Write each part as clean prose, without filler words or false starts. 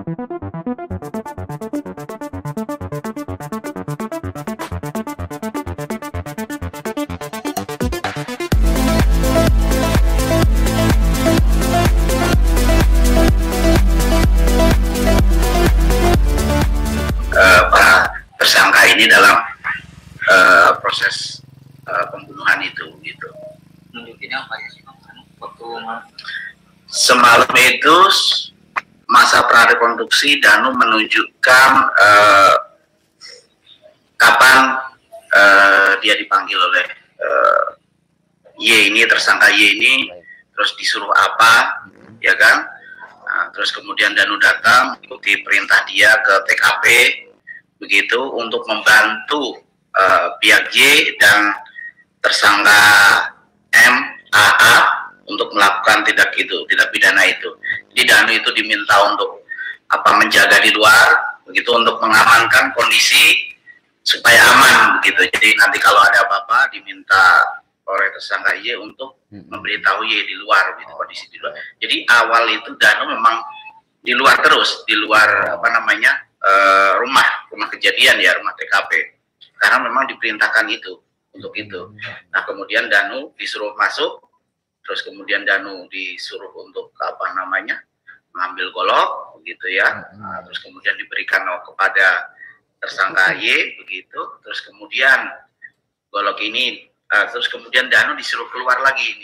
para tersangka ini dalam proses pembunuhan itu gitu. Menunjuknya apa ya sih Bang? Waktu Semalam itu masa prarekonstruksi Danu menunjukkan kapan dia dipanggil oleh Y ini, tersangka Y ini, terus disuruh apa, ya kan? Nah, terus kemudian Danu datang ikuti perintah dia ke TKP begitu untuk membantu pihak Y dan tersangka M, AA untuk melakukan tindak pidana itu. Jadi Danu itu diminta untuk menjaga di luar begitu untuk mengamankan kondisi supaya aman begitu. Jadi nanti kalau ada apa-apa diminta oleh tersangka Y untuk memberitahu Y di luar gitu, kondisi di luar. Jadi awal itu Danu memang di luar terus, di luar rumah kejadian ya, rumah TKP. Karena memang diperintahkan itu untuk itu. Nah, kemudian Danu disuruh masuk, terus kemudian Danu disuruh untuk mengambil golok begitu ya. Nah, terus kemudian diberikan kepada tersangka Y begitu. Terus kemudian golok ini terus kemudian Danu disuruh keluar lagi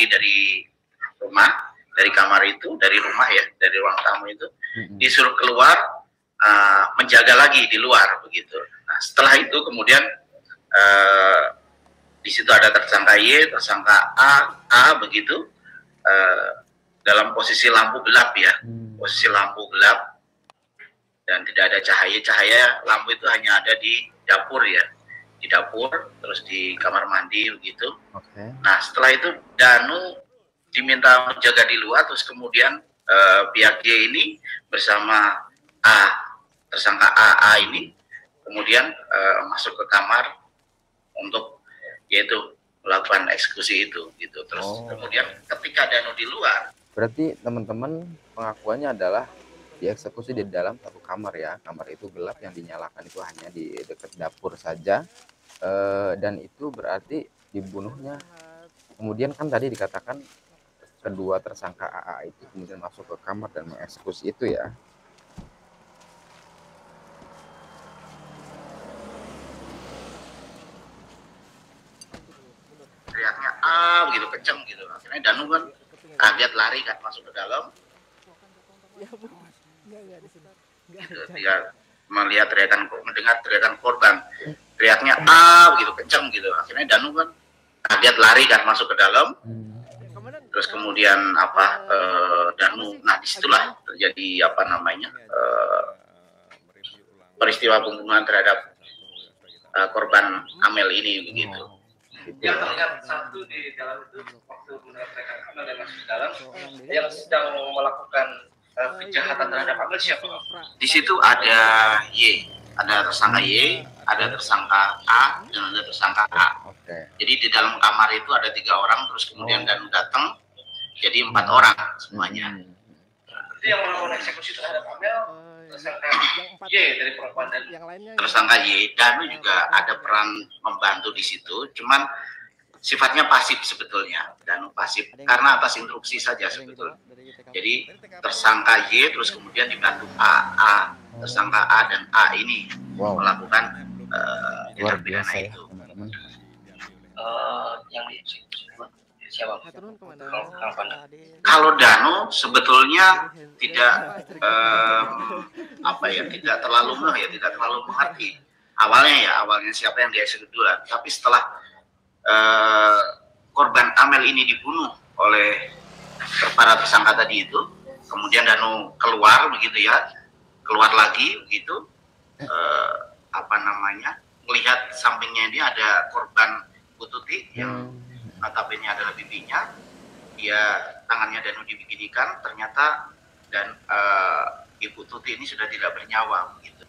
dari rumah, dari kamar itu, dari rumah ya, dari ruang tamu itu, disuruh keluar menjaga lagi di luar begitu. Nah, setelah itu kemudian di situ ada tersangka Y, tersangka A begitu, dalam posisi lampu gelap ya, posisi lampu gelap dan tidak ada cahaya lampu itu hanya ada di dapur ya, di dapur, terus di kamar mandi begitu. Nah, setelah itu Danu diminta menjaga di luar, terus kemudian pihak Y ini bersama tersangka AA ini kemudian masuk ke kamar untuk yaitu melakukan eksekusi itu gitu. Terus kemudian ketika Danu di luar, berarti teman-teman pengakuannya adalah dieksekusi di dalam satu kamar ya. Kamar itu gelap, yang dinyalakan itu hanya di dekat dapur saja, dan itu berarti dibunuhnya. Kemudian kan tadi dikatakan kedua tersangka AA itu kemudian masuk ke kamar dan mengeksekusi itu ya. teriaknya begitu kenceng gitu. Akhirnya Danu kan kaget, lari kan masuk ke dalam. Gitu, dia mendengar teriakan korban, teriaknya begitu kenceng gitu. Akhirnya Danu kan kaget, lari kan masuk ke dalam. Terus kemudian Danu, nah disitulah terjadi peristiwa pembunuhan terhadap korban Amel ini begitu. yang terlihat satu di dalam itu waktu menyampaikan Amel dan masuk ke dalam, yang sedang melakukan kejahatan terhadap Amel siapa? Di situ ada Y, ada tersangka Y, ada tersangka A, dan ada tersangka A. Jadi di dalam kamar itu ada 3 orang, terus kemudian Danu datang, jadi 4 orang semuanya. Itu yang melakukan eksekusi terhadap Amel, tersangka Y dari perempuan dan Tersangka Y, Danu juga ada peran membantu di situ, cuman sifatnya pasif sebetulnya. Danu pasif karena atas instruksi saja sebetulnya. Jadi tersangka Y terus kemudian dibantu A, tersangka A dan A ini melakukan tindak pidana itu. Yang siapa? Kalau Danu sebetulnya tidak tidak terlalu mengerti awalnya siapa yang dieksekusi dulu, tapi setelah korban Amel ini dibunuh oleh para tersangka tadi itu, kemudian Danu keluar begitu ya, keluar lagi begitu, melihat sampingnya ini ada korban Bu Tuti yang notabene adalah bibinya. Dia tangannya Danu dibeginikan, ternyata dan Ibu Tuti ini sudah tidak bernyawa begitu.